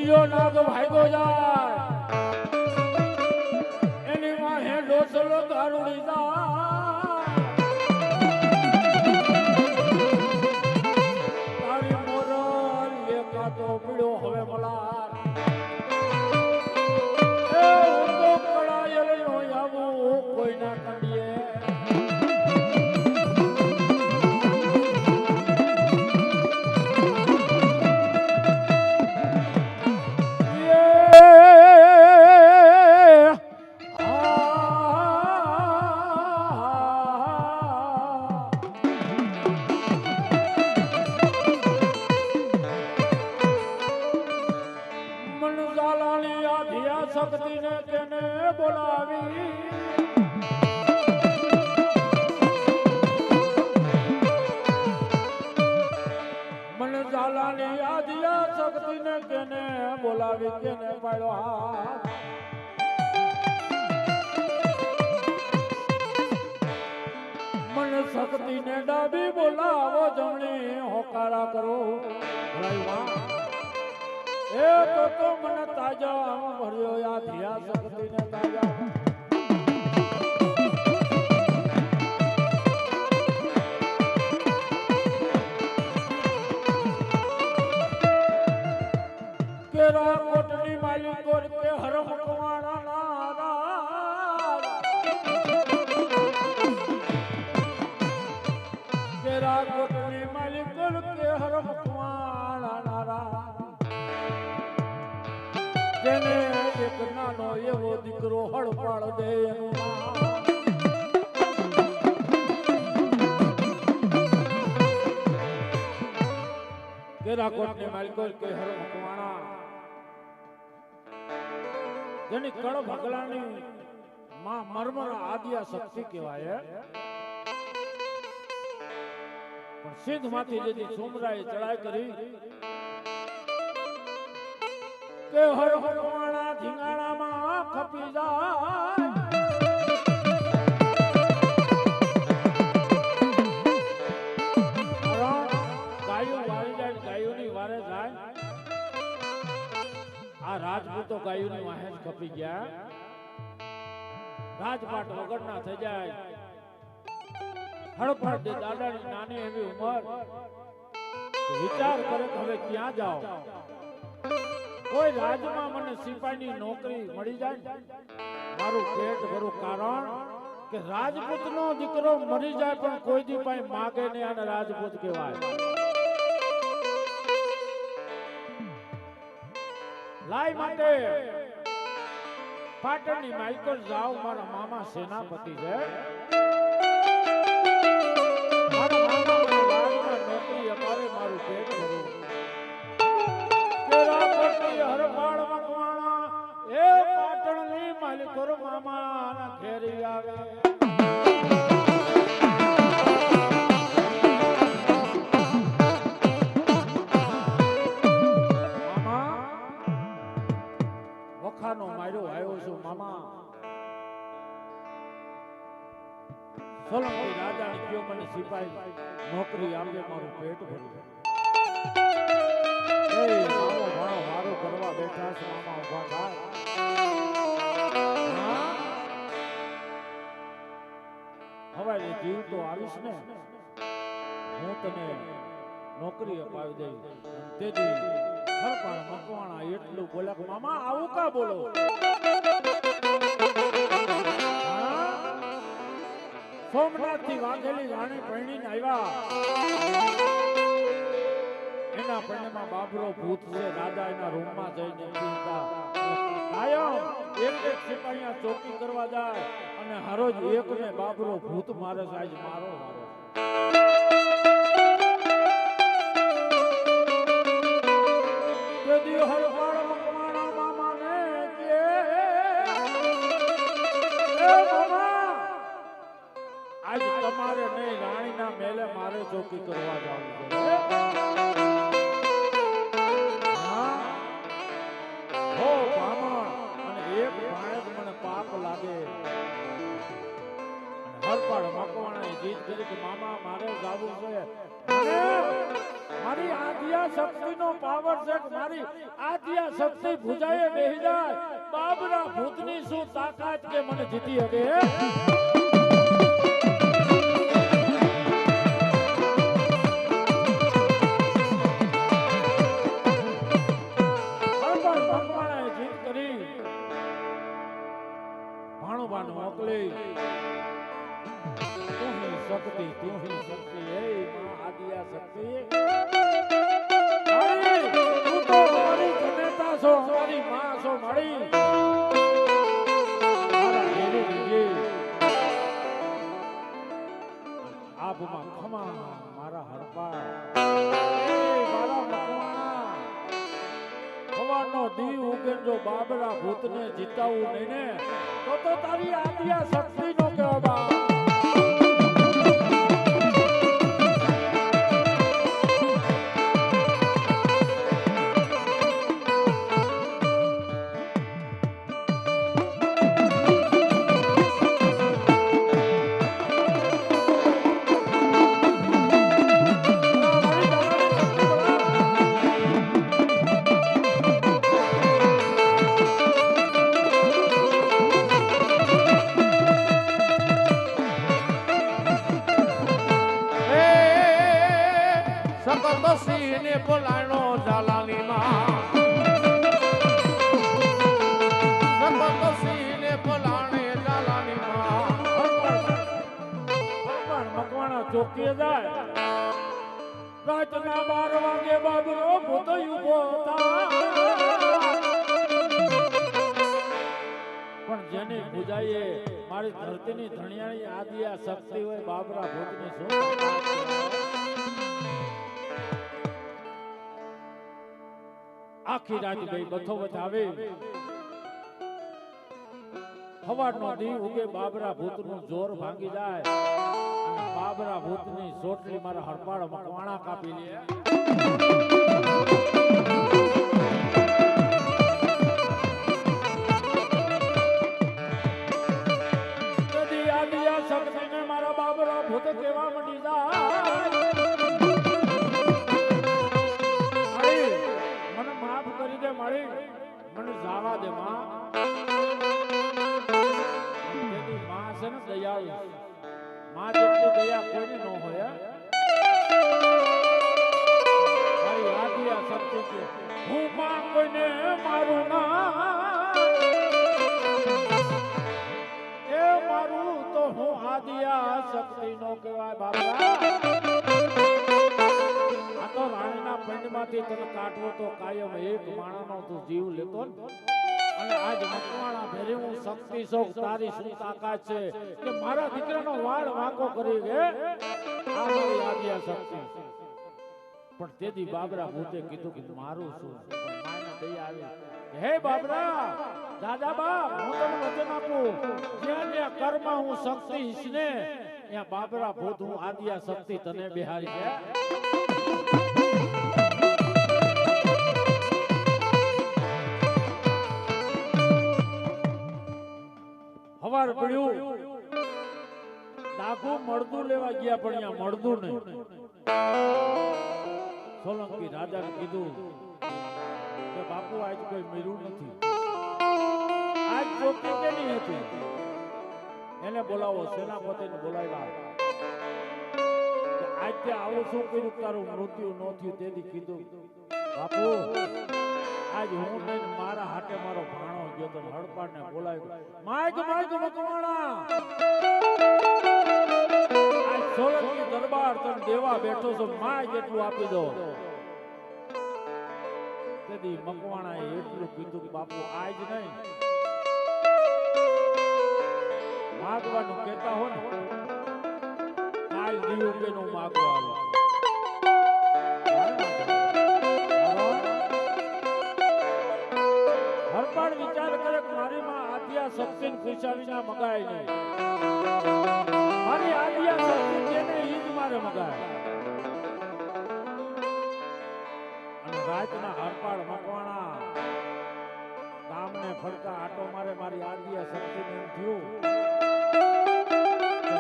ત્રીજો નાગ ભાગ્યો જાય એની વાહે ડોસલો ગારુડી તારી મોરલ એકાતો પીળો હવે મલાર એ હું તો કળાયેલ નો આવું કોઈના કંડીએ શક્તિને કેને બોલાવી મને ઝાલાની આદિયા શક્તિને કેને બોલાવી કેને પાડ્યો હાથ મને શક્તિને ડાબી બોલાવો જમણી હોકારા કરો એ તો મને તાજા આમ ભર્યો યા ધ્યા શક્તિને તાજા કેરા કોટની માલિક કોર કે હરમ કવાણા નારા કેરા કોટની માલિક કોર કે હરમ કવાણા નારા જેને એક નાનો એવો દીકરો હળપાળ દે કેરાકોટની માલિકો કે હર મકવાણા જેની કળ ભગલાની માં મરમર આદિયા શક્તિ કહેવાય પણ સિંધ માંથી જેથી સુમરાએ ચડાઈ કરી કે હર ભગવાના ધીંગાણામાં ખપી જાય ગાયો વારી જાય ગાયોની વારે જાય આ રાજપૂતો ગાયોની વાહે ખપી ગયા રાજપાટ વગરના થઈ જાય હડફડ દે દાદાની નાની એવી ઉંમર વિચાર કરે કે હવે ક્યાં જાઓ કોઈ રાજમાં મને સિપાહીની નોકરી મળી જાય મારું પેટ ભરું કારણ કે રાજપૂતનો દીકરો મરી જાય પણ કોઈ દી પાસે માગે નહીં અને રાજપૂત કહેવાય લાઈ માટે પાટણની માઈકર જાવ મારા મામા સેનાપતિ છે મારા મામા મને રાજમાં નોકરી અમારે મારું પેટ ભરું હરપાળ મકવાણા એ પાટણની માલિકોર મામાના ઘેરી આવે મામા વખાનો માર્યો આવ્યો છું મામા સોલંકી રાજાને કયો મને સિપાહી નોકરી આપે મારું પેટ ભરું મારો કરવા બેઠા છે મામા ઉભા થાય હવારે જીવ તો આવીશ ને હું તને નોકરી અપાવી દઈશ તેથી હરપાળ મકવાણા એટલું બોલ્યા મામા આવું કા બોલો સોમનાથ થી વાઘેલી રાણી પરણીને આવ્યા એના પરણેમાં બાબરો ભૂત છે રાજા એના રૂમમાં જઈને કાયમ એક સિપાહીયા ચોકી કરવા જાય અને હરોજ એકને બાબરો ભૂત મારે છે આજ મારો તેથી હરપાળ મકવાણા મામાને કે એ મામા આજ તમારે નહીં રાણીના મેલે મારે ચોકી કરવા જવું છે હરપાળ મકવાણાએ જીત કરી કે મામા મારે જાવું છે મારી આદિ આદ્યા શક્તિનો પાવર છે કે મારી આદ્યા શક્તિ ભુજાએ બેહી જાય બાબરા ભૂતની શું તાકાત કે મને જીતી હકે મોકલી તું હી શક્તિ હે માં આદ્યા શક્તિ તું તો મારી જનેતા છો મારી માં છો મળી મારા ઘેરે દીજે આપમાં ખમા મારા હરપા મારા મકવાણા ખવાનો દી ઉગે જો બાબરા ભૂતને જીતાવું નહીં ને તો તારી આદ્યા શક્તિ નો કહેવા બોલાણો જાલાની માં સપત સીને બોલાણે જાલાની માં મકવાણા ચોકીએ જાય રાતના 12 વાગે બાબરો ભૂતો ઉભો પણ જેની પૂજાએ મારી ધરતીની ધણિયાની આદ્યા શક્તિ હોય બાબરા ભૂતની શું આખી રાત ગઈ બથોબથ આવે સવારનો દી ઉગે બાબરા ભૂતનું જોર ભાંગી જાય અને બાબરા ભૂતની સોટલી મારા હરપાળ મકવાણા કાપી લે કદી આદિયા શક્તિને મારા બાબરા ભૂત કેવા મંડી જાય મને જાવા દે માં તેની માં છે ને દયાળુ માં જેટલી દયા કોઈને ન હોય મારી આદ્યા શક્તિ કે હું માં કોઈને મારું ના એ મારું તો હું આદ્યા શક્તિ નો કહેવાય બાબા રાણીના પંડમાંથી તને કાઢવો તો કાયમ એક માણાનો તું જીવ લેતો અને આજ મકવાણા ભેરે હું શક્તિ શોક તારી શું તાકાત છે કે મારા દીકરાનો વાળ વાંકો કરી ગે આ મારી આદ્યા શક્તિ પણ તેથી બાબરા ભૂતે કીધું કે મારું શું પણ માને દયા આવી હે બાબરા દાદા બાપ હું તને વચન આપું જ્યાં જ્યાં કર્મ હું શક્તિ ઈશને ત્યાં બાબરા ભૂત હું આદ્યા શક્તિ તને બિહારી છે હવાર પડ્યું ડાકુ મળદું લેવા ગયા પણ અહીંયા મળદું નહીં સોલંકી રાજાને કીધું કે બાપુ આજ કોઈ મેળ્યું નથી આજ ચોકી કેની હતી એને બોલાવો સેનાપતિને બોલાવ્યા આજ તે આવું શું કર્યું તારું મૃત્યુ ન થયું તેથી કીધું બાપુ આજ હું નહીં મારા હાથે મારો ભાણો ગયો તો હડપાડને બોલાવ્યો માગ મકવાણા આજ સોલંકી દરબાર તને દેવા બેઠો છો માગ એટલું આપી દો તેથી મકવાણાએ એટલું કીધું કે બાપુ આજ નહીં માગવાનું કહેતા હો ને કાલ દીવું કે નું માગવાનું હરપાળ વિચાર કરે કે મારી માં આદ્યા શક્તિ પૂછા વિના મગાય નહીં મારી આદ્યા શક્તિ તેને ઈ જ મારે મગાય અને રાતના હરપાળ મકવાણા ગામને ફરતા આટો મારે મારી આદ્યા શક્તિ ને થયું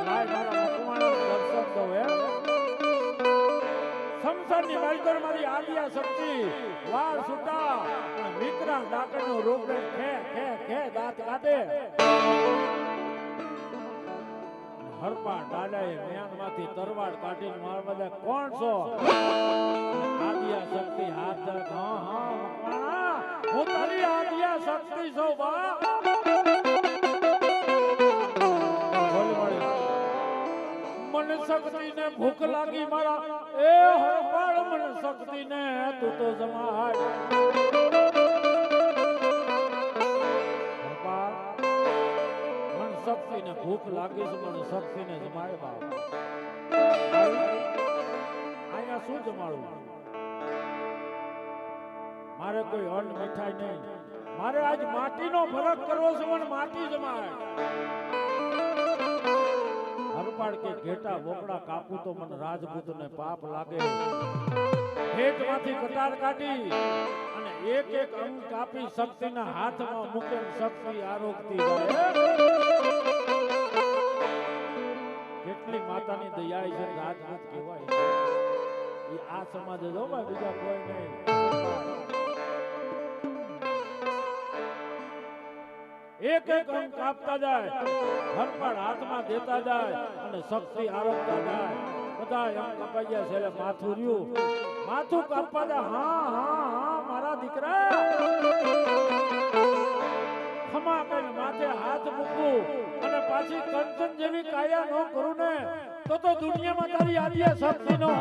લાય મારા મકવાણા દર્શન દો હે શમશાનની માલકર મારી આદિયા શક્તિ વાળ છૂટા અને વિકરાળ ડાકણનો રૂપ લઈ ખે ખે ખે દાંત કાઢે. હરપા ડાડાએ મેયાનમાંથી તરવાડ કાઢીને મારવા દે. કોણ છો? આદિયા શક્તિ હાથ ધરે. હા હા મકવાણા, હું તારી આદિયા શક્તિ છું બા. મને શક્તિ ને ભૂખ લાગી મારા એ હરપાળ. મને શક્તિ ને તું તો જમાય. હરપાળ, મને શક્તિ ને ભૂખ લાગી છે. મને શક્તિ ને જમાય બાપ. અહીંયા શું જમાડું? મારે કોઈ અન્ન મીઠાઈ નહીં. મારે આજ માટીનો ફરક કરવો છે. મને માટી જમાય. હરપાળ કે ઘેટા બોકડા કાપું તો મને રાજપૂતને પાપ લાગે. પેટમાંથી કટાર કાઢી અને એક એક અંગ કાપી શક્તિના હાથમાં મૂકે. શક્તિ આરોગતી જાય. કેટલી માતાની દયા છે. રાજપૂત કહેવાય એ આ સમાજ જો ભાઈ, બીજા કોઈ નહીં. એક એક અંગ કાપતા જાય, હરપાળ હાથમાં દેતા જાય અને શક્તિ આરોગતા જાય. બધા અંગ કપાઈ ગયા છે. માથું રહ્યું, માથું કાપવા જાય. હા હા હા મારા દીકરા, ખમા કરીને માથે હાથ મૂકવું અને પાછી કંચન જેવી કાયા ન કરું ને તો દુનિયામાં તારી આદિયા શક્તિ નો.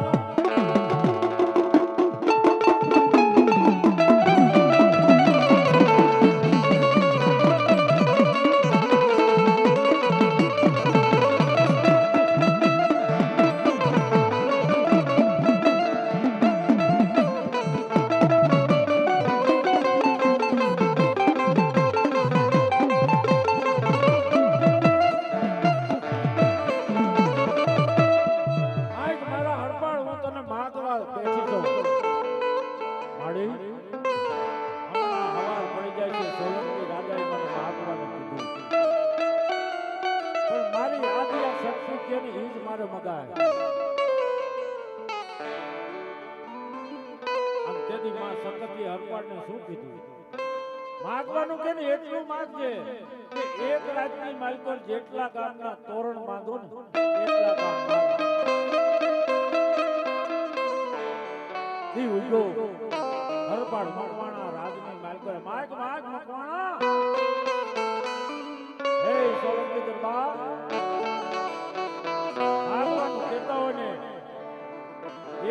માગવાનું કે એટલું માગજે કે એક રાતની માલકર જેટલા ગામના તોરણ બાંધો ને એટલા ગામ દી ઉજો. હરપાળ મકવાણા રાજની માલકર માગ માગ મકવાણા. હે સોલંકી દરબાર, માગવાનું કહેતા હોય ને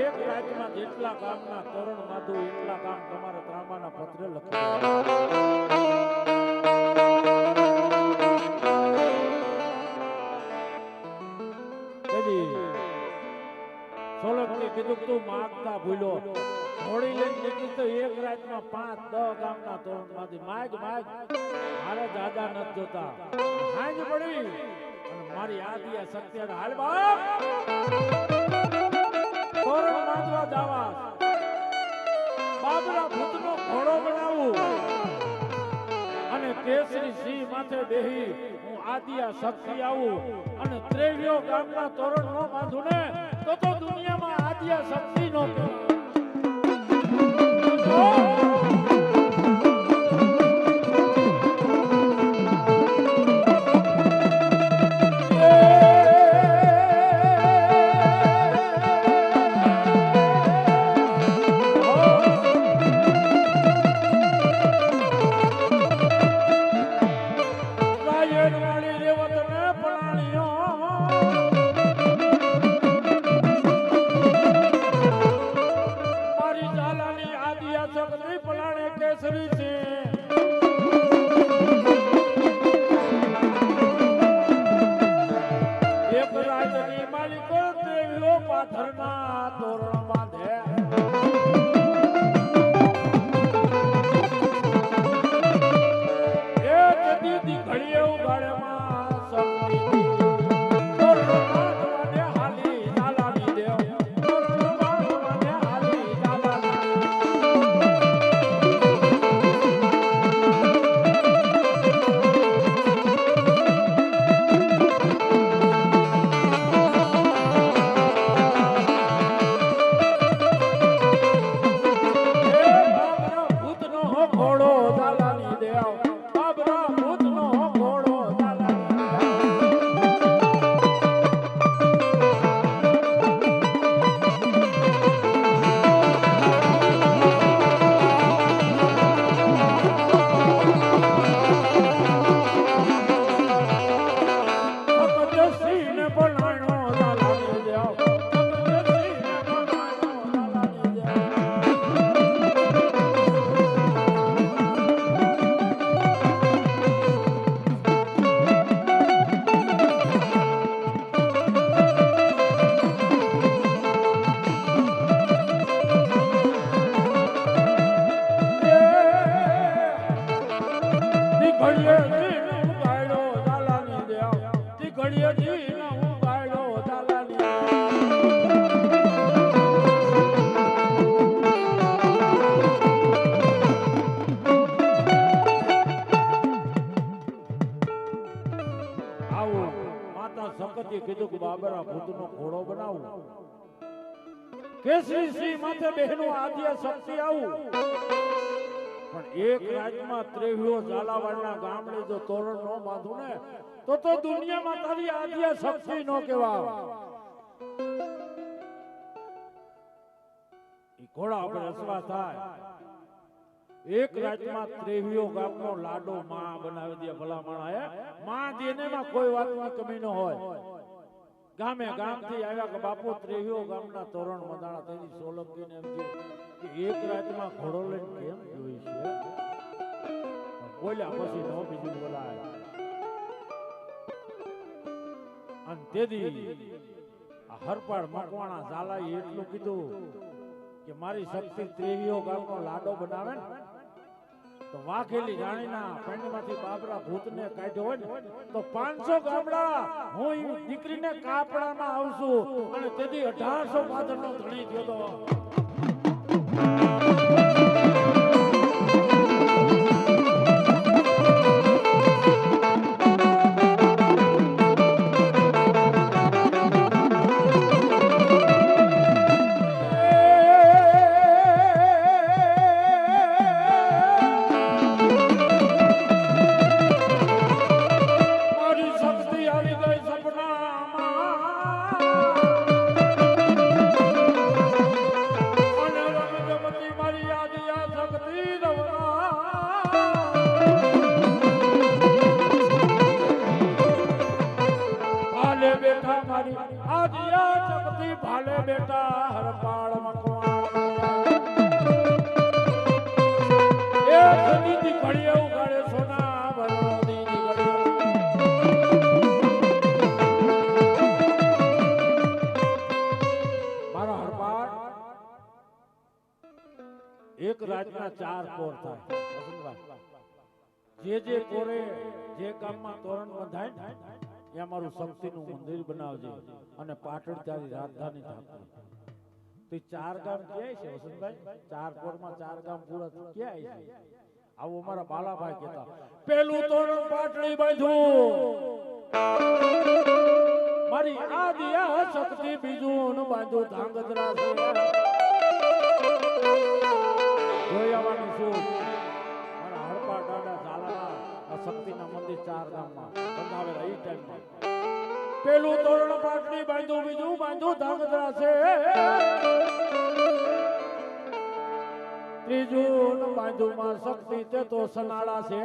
એક રાજ્યમાં જેટલા ગામના તોરણ બાંધો એટલા ગામ તમારા ત્રાંબાના પત્રે લખી. સોલંકી કીધું તું માગતા ભૂલ્યો. ઘોડી લઈને નીકળી તો એક રાતમાં 5-10 ગામના તોરણ માંથી માગ માગ. મારા દાદા નથી જોતા. હાંજ પડી અને મારી આદિયા શક્તિ હાલ બાપ તોરણ બાંધવા જાવા. બાબરા ભૂતનો ઘોડો બનાવું અને કેસરી સિંહ માથે બેહી હું આદિયા શક્તિ આવું અને 23 ગામના તોરણ નો બાંધું ને તો દુનિયામાં આદિયા શક્તિ નો. ઝાલાની દેવ બાબરા ભૂતનો ઘોડો ઝાલાની દેવ કીધું કે બાબરા ભૂતનો ઘોડો બનાવું કેસરી સિંહ માથે બહેનો આદ્ય શક્તિ આવું પણ એક રાજમાં ત્રેવીઓ ઝાલાવાડના ગામડે જો તોરણ નો બાંધું ને તો દુનિયામાં તારી આદ્ય શક્તિ નો કહેવા ઈ ઘોડા ઉપર અસવા થાય એક રાજમાં ત્રેવીઓ ગામનો લાડો માં બનાવી દે ભલા માણા માં દેનેમાં કોઈ વાતની કમી ન હોય ગામે ગામથી આવ્યા કે બાપુ ત્રેવીઓ ગામના તોરણ મંદાણા તેની સોલંકીને એમ કે એક રાતમાં ઘોડો લઈને કેમ જોઈ છે બોલ્યા પછી નો બીજું બોલાય અને તેદી આ હરપાડ મકવાણા ઝાલાએ એટલું કીધું કે મારી શક્તિ ત્રેવીઓ ગામનો લાડો બનાવે ને તો વાઘેલી રાણીના પેંડમાંથી બાબરા ભૂતને કાઢ્યો હોય ને તો 500 ગામડા હું દીકરીને કાપડામાં આવશું અને તેથી 1800 પાદરનો ધણી થયો તો ભાલે બેટા હરપાળ મકવાણ એ દીદી ઘડીએ ઉગાડે સોના ભલો દીદી ઘડીએ મારા હરપાળ એક રાતના 4 પોર થાય જે પોરે જે ગામમાં તોરણ બંધાય ને ત્યાં મારું શક્તિનું મંદિર બનાવજે અને પાટણ તારી રાજધાની થાપે તો 4 ગામ ક્યાંય છે વસંતભાઈ 4 પોરમાં 4 ગામ પૂરા ક્યાંય છે આવો અમારા બાલાભાઈ કહેતા પેલું તોરણ પાટણી બાંધ્યું મારી આદિયા શક્તિ બીજું બાંધ્યું ધાંગધ્રા છે જોયાવાની શું મારા હરપા દાદા ઝાલાના શક્તિના મંદિર 4 ગામમાં બંધાવેલા એ ટાઈમમાં પેલું તોરણ પાટણી બાંધ્યું બીજું બાંધ્યું ધાંગધ્રા છે ત્રીજું બાંધ્યું માં શક્તિ તે તો સનાળા છે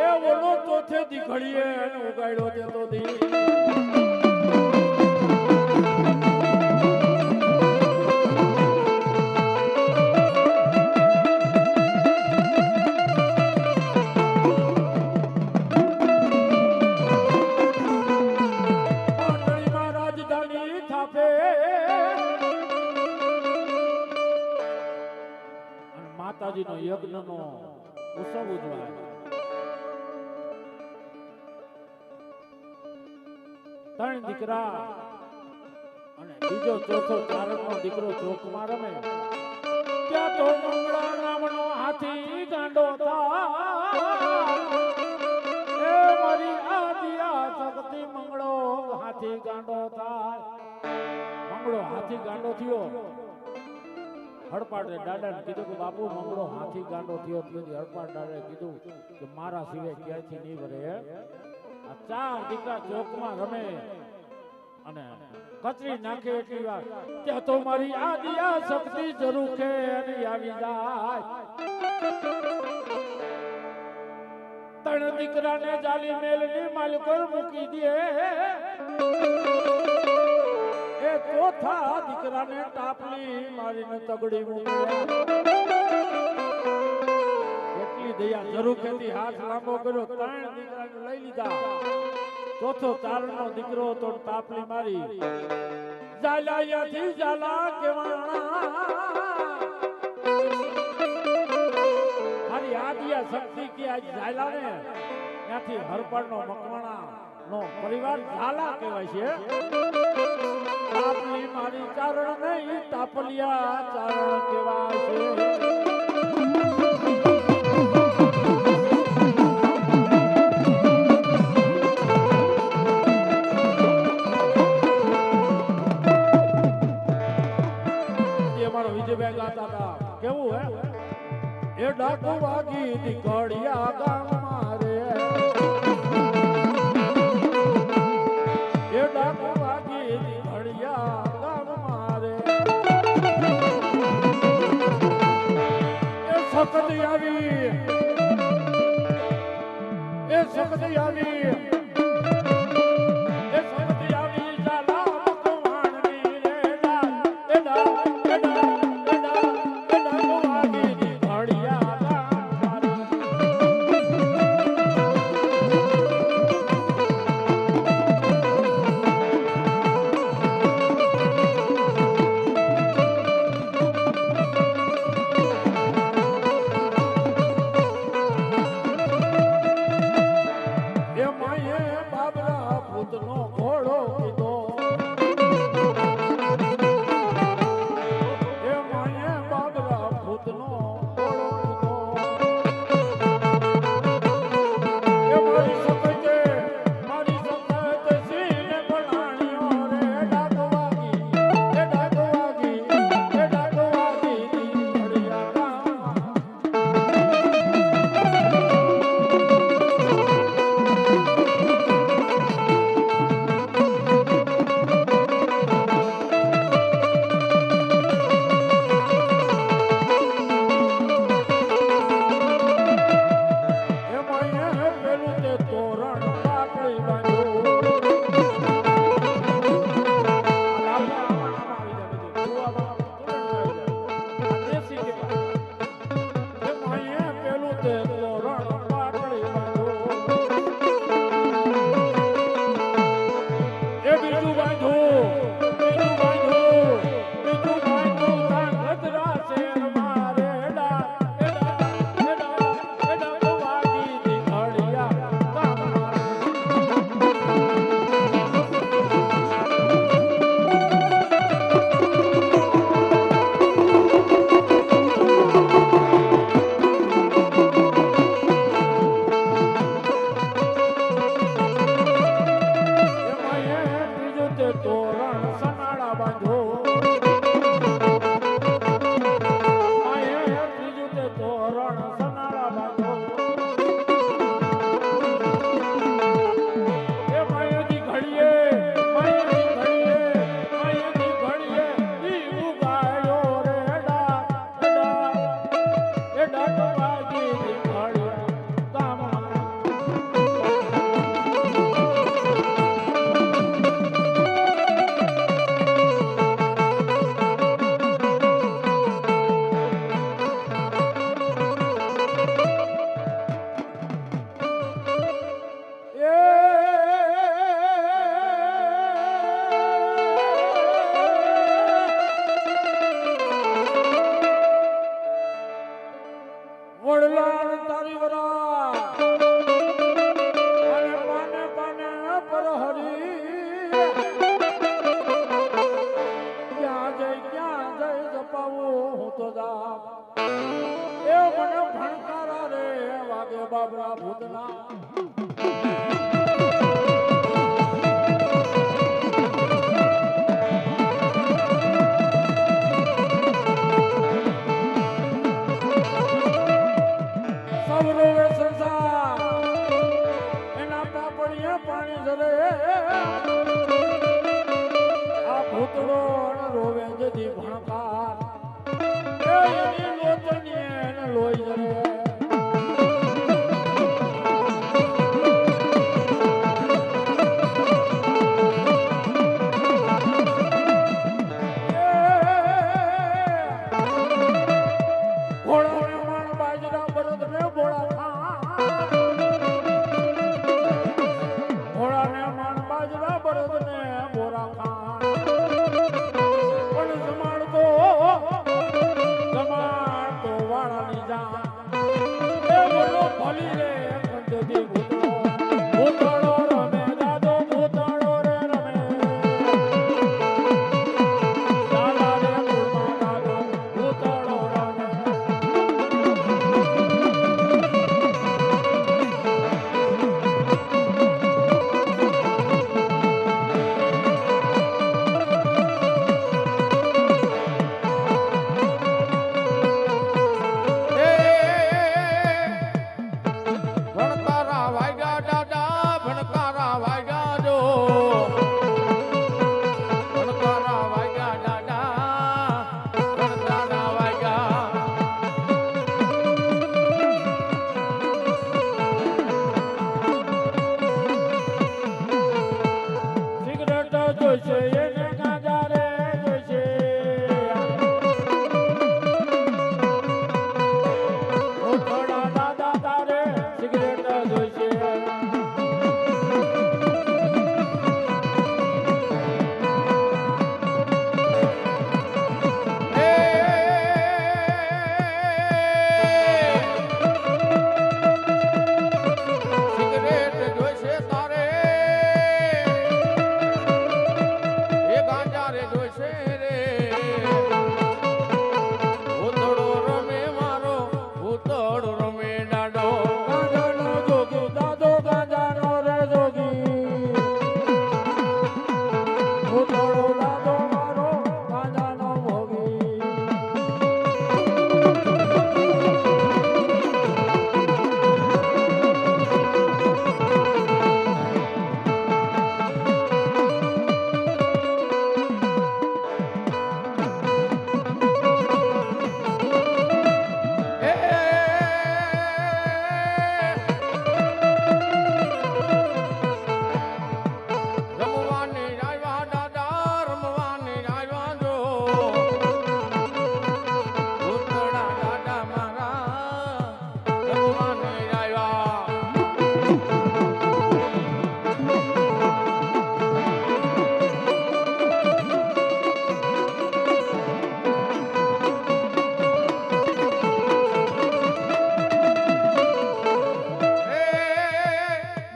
એ ઓલો ચોથે દી ઘડીએ ઉગાડ્યો તે તો દી માતાજીનો યજ્ઞનો ઉત્સવ ઉજવાય ત્રણ દીકરા અને બીજો ચોથો ચારણનો દીકરો ચોકમાં રમે ત્યાં તો મંગળા નામનો હાથી ગાંડો એ મારી આદિયા શક્તિ મંગળો હાથી ગાંડો થાય મંગળો હાથી ગાંડો થયો હડપાડે દાદાને કીધું કે બાપુ મંગળો હાથી ગાંડો થયો તેથી હડપાડ દાદાએ કીધું કે મારા સિવાય ક્યાંયથી નહીં વરે આ ચાર દીકરા ચોકમાં રમે અને કચરી નાખે એટલી વાર ત્યાં તો મારી આદિયા શક્તિ જરૂર છે અને આવી જાય ત્રણ દીકરાને જાલી મેલની માલિકો મૂકી દે એ ચોથા દીકરાને ટાપલી મારીને તગડી મૂકી એટલી દયા જરૂર ખેતી હાથ લાંબો કર્યો ત્રણ દીકરાને લઈ લીધા ચોથો ચારણનો દીકરો તો ટાપલી મારી જાલાયાથી જાલા કેવાણા મારી આદિયા શક્તિ કે આજ જાલા ને ત્યાંથી હરપડનો મકવાણા નો પરિવાર ઝાલા કહેવાય છે ટાપલી મારી ચારણ નહીં ટાપલિયા ચારણ કહેવાય છે કેવું હે એ ડાકુ વાગી દીકડિયા ગામ મારે એ ડાકુ વાગી દીકડિયા ગામ મારે એ સખત આવી એ સખત આવી બાબરા ભૂતના રમે ડાડો ગાંજાનો જોગી દાદો ગાંજાનો રે જોગી ભૂતળો દાદો મારો ગાંજાનો ભોગી રમવાની આવ્યા દાદા રમવાની આવ્યા જો ભૂતળા દાદા મારા રમવાની આવ્યા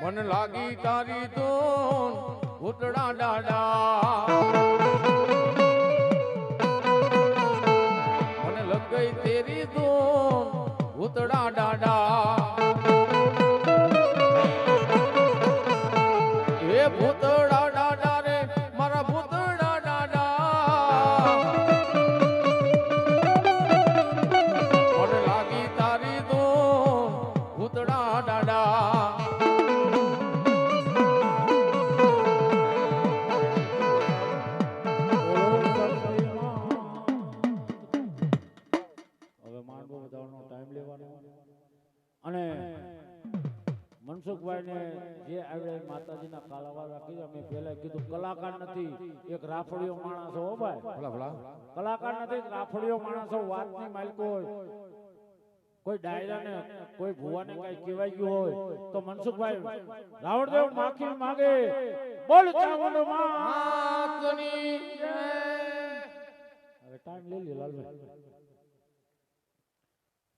મન લાગી તારી તો ભૂતળા દાદા મને લગ ગઈ તેરી તો ભૂતળા દાદા એ ભૂતળા દાદા રે મારા ભૂતળા દાદા મને લાગી તારી તો ભૂતળા દાદા હવે માંડવો બધાનો ટાઈમ લેવાનો અને મનસુખભાઈ ને જે આવડે માતાજીના કાલાવા રાખી અમે પહેલા કીધું કલાકાર નથી એક રાફડિયો માણસ હો ભાઈ ભલા ભલા કલાકાર નથી રાફડિયો માણસ હો વાતની માલિકો હોય કોઈ ડાયરા ને કોઈ ભુવાને કઈ કહેવાય ગયું હોય તો મનસુખભાઈ રાવણદેવ માખી માગે બોલ ચાવંડ માં માતની જય હવે ટાઈમ લઈ લે લાલભાઈ